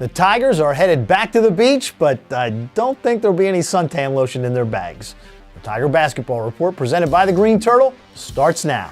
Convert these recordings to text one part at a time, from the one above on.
The Tigers are headed back to the beach, but I don't think there'll be any suntan lotion in their bags. The Tiger Basketball Report, presented by the Green Turtle, starts now.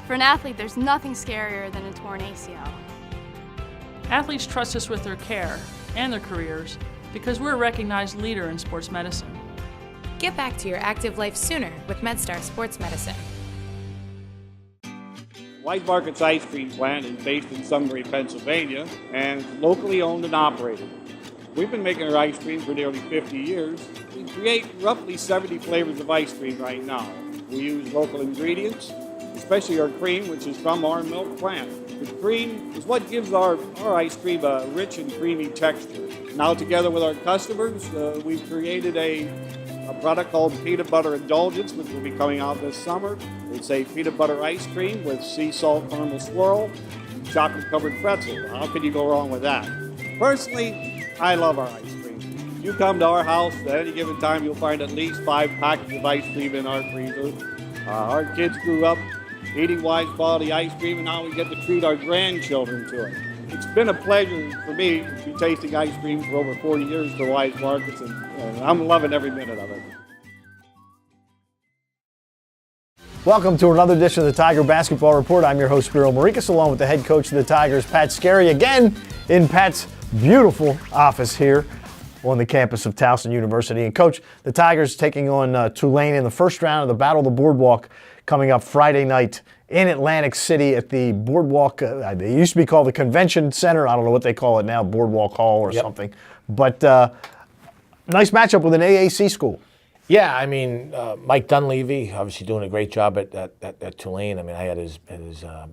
For an athlete, there's nothing scarier than a torn ACL. Athletes trust us with their care and their careers because we're a recognized leader in sports medicine. Get back to your active life sooner with MedStar Sports Medicine. Wise Market's ice cream plant is based in Sunbury, Pennsylvania, and it's locally owned and operated. We've been making our ice cream for nearly 50 years. We create roughly 70 flavors of ice cream right now. We use local ingredients, especially our cream, which is from our milk plant. The cream is what gives our ice cream a rich and creamy texture. Now, together with our customers, we've created a product called Peanut Butter Indulgence, which will be coming out this summer. It's a peanut butter ice cream with sea salt caramel swirl and chocolate-covered pretzel. How can you go wrong with that? Personally, I love our ice cream. If you come to our house at any given time, you'll find at least 5 packets of ice cream in our freezer. Our kids grew up eating Wise quality ice cream, and now we get to treat our grandchildren to it. It's been a pleasure for me to be tasting ice cream for over 40 years for Wise Markets, and I'm loving every minute of it. Welcome to another edition of the Tiger Basketball Report. I'm your host, Spiro Morekas, along with the head coach of the Tigers, Pat Skerry, again in Pat's beautiful office here on the campus of Towson University. And Coach, the Tigers taking on Tulane in the first round of the Battle of the Boardwalk coming up Friday night in Atlantic City at the Boardwalk. They used to be called the Convention Center. I don't know what they call it now, Boardwalk Hall or something. But nice matchup with an AAC school. Yeah, I mean, Mike Dunleavy, obviously doing a great job at Tulane. I mean, I had his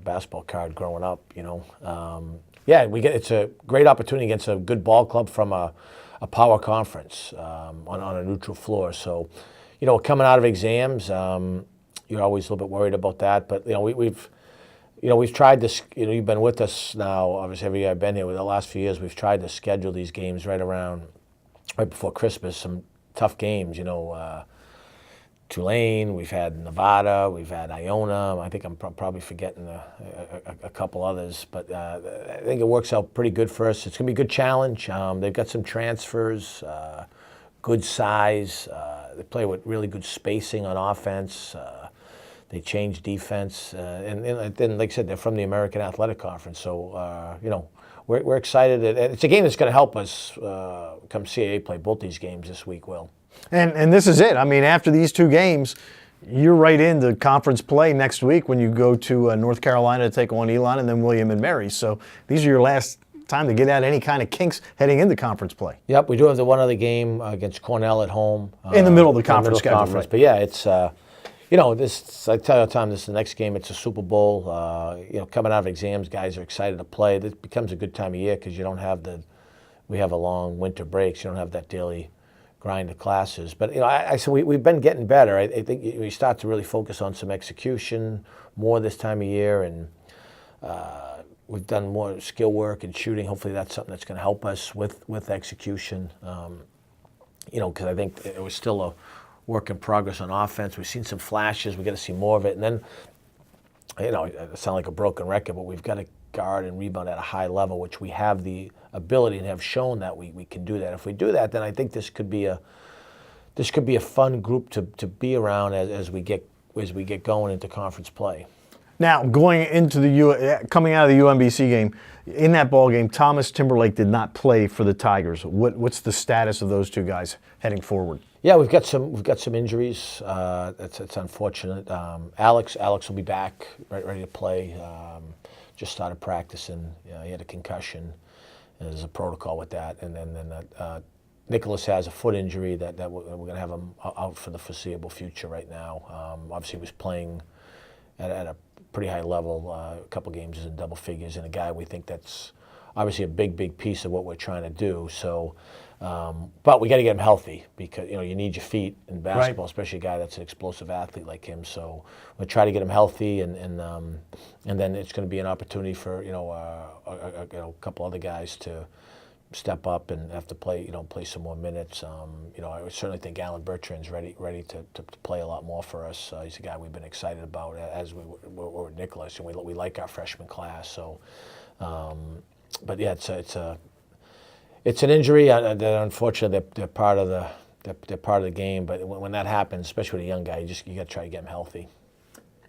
basketball card growing up, you know. It's a great opportunity against a good ball club from a power conference on a neutral floor. So, you know, coming out of exams, you're always a little bit worried about that. But, you know, we've tried this, you know, you've been with us now, obviously every year I've been here with the last few years, we've tried to schedule these games right before Christmas, some tough games, you know, Tulane, we've had Nevada, we've had Iona. I think I'm probably forgetting a couple others, but I think it works out pretty good for us. It's going to be a good challenge. They've got some transfers, good size. They play with really good spacing on offense. They change defense. And then, like I said, they're from the American Athletic Conference. So, you know, we're excited. It's a game that's going to help us come CAA play both these games this week, Will. And this is it. I mean, after these two games, you're right into conference play next week when you go to North Carolina to take on Elon and then William and Mary. So these are your last time to get out any kind of kinks heading into conference play. Yep, we do have the one other game against Cornell at home. In the middle of the conference schedule. Right. But yeah, it's, you know, this, I tell you all the time, this is the next game. It's a Super Bowl. You know, coming out of exams, guys are excited to play. This becomes a good time of year because you don't have we have a long winter break, so you don't have that daily grind of classes. But, you know, so we've been getting better. I think we start to really focus on some execution more this time of year, and we've done more skill work and shooting. Hopefully that's something that's going to help us with execution. You know, because I think it was still a work in progress on offense. We've seen some flashes. We've got to see more of it. And then, you know, I sound like a broken record, but we've got to guard and rebound at a high level, which we have the ability and have shown that we can do that. If we do that, then I think this could be a fun group to be around as we get going into conference play. Now, coming out of the UMBC game, in that ball game, Thomas Timberlake did not play for the Tigers. What's the status of those two guys heading forward? Yeah, we've got some injuries. It's unfortunate. Alex will be back, ready to play. Just started practicing. He had a concussion, and there's a protocol with that. And then Nicholas has a foot injury that we're going to have him out for the foreseeable future right now. Obviously, he was playing at a pretty high level. A couple games in double figures, and a guy we think that's obviously a big piece of what we're trying to do. So, but we got to get him healthy because you need your feet in basketball, especially a guy that's an explosive athlete like him. So we'll try to get him healthy, and then it's going to be an opportunity for a couple other guys to step up and have to play some more minutes. I would certainly think Alan Bertrand's ready to play a lot more for us. He's a guy we've been excited about as we were with Nicholas, and we like our freshman class. So, but yeah, it's an injury that unfortunately they're part of the game. But when that happens, especially with a young guy, you got to try to get him healthy.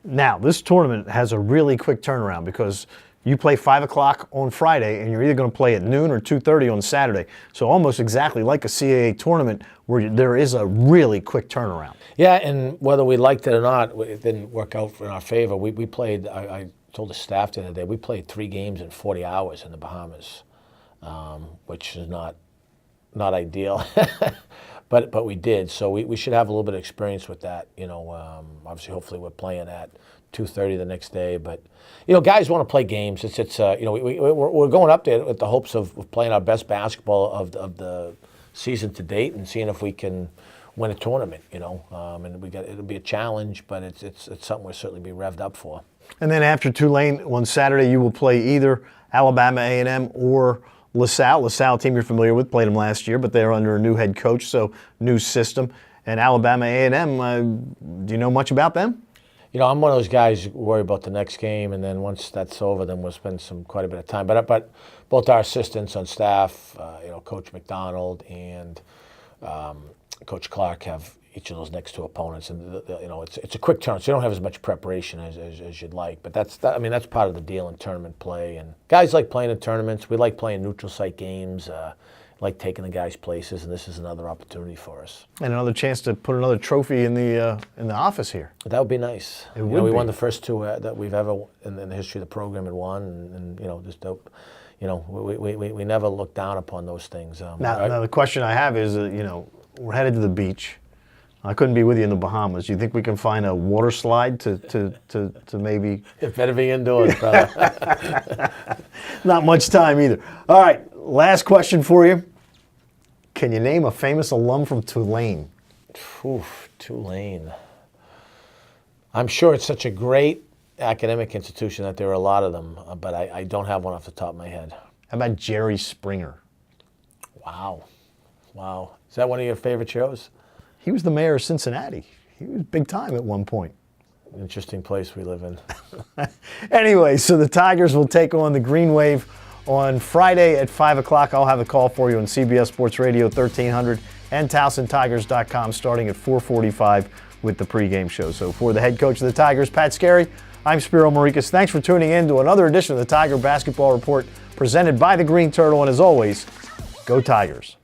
Now, this tournament has a really quick turnaround because you play 5 o'clock on Friday, and you're either going to play at noon or 2:30 on Saturday. So almost exactly like a CAA tournament where there is a really quick turnaround. Yeah, and whether we liked it or not, it didn't work out in our favor. We played, I told the staff the other day, we played 3 games in 40 hours in the Bahamas, which is not ideal. But we did, so we should have a little bit of experience with that. Obviously, hopefully we're playing at 2:30 the next day. But guys want to play games. We're going up there with the hopes of playing our best basketball of the season to date and seeing if we can win a tournament. And it'll be a challenge, but it's something we'll certainly be revved up for. And then after Tulane on Saturday, you will play either Alabama A&M or LaSalle. LaSalle team you're familiar with, played them last year, but they're under a new head coach, so new system. And Alabama A&M, do you know much about them? I'm one of those guys who worry about the next game, and then once that's over, then we'll spend quite a bit of time. But both our assistants on staff, Coach McDonald and Coach Clark have each of those next 2 opponents, and it's a quick turn, so you don't have as much preparation as you'd like. But that's part of the deal in tournament play. And guys like playing in tournaments. We like playing neutral site games. Like taking the guys' places, and this is another opportunity for us. And another chance to put another trophy in the office here. That would be nice. It would be. We won the first 2 that we've ever in the history of the program and won, and just dope. We never look down upon those things. Now the question I have is, we're headed to the beach. I couldn't be with you in the Bahamas. Do you think we can find a water slide to maybe? It better be indoors, brother. Not much time either. All right, last question for you. Can you name a famous alum from Tulane? Tulane. I'm sure it's such a great academic institution that there are a lot of them, but I don't have one off the top of my head. How about Jerry Springer? Wow. Is that one of your favorite shows? He was the mayor of Cincinnati. He was big time at one point. Interesting place we live in. Anyway, so the Tigers will take on the Green Wave on Friday at 5 o'clock. I'll have a call for you on CBS Sports Radio 1300 and TowsonTigers.com starting at 4:45 with the pregame show. So for the head coach of the Tigers, Pat Skerry, I'm Spiro Morekas. Thanks for tuning in to another edition of the Tiger Basketball Report presented by the Green Turtle. And as always, go Tigers.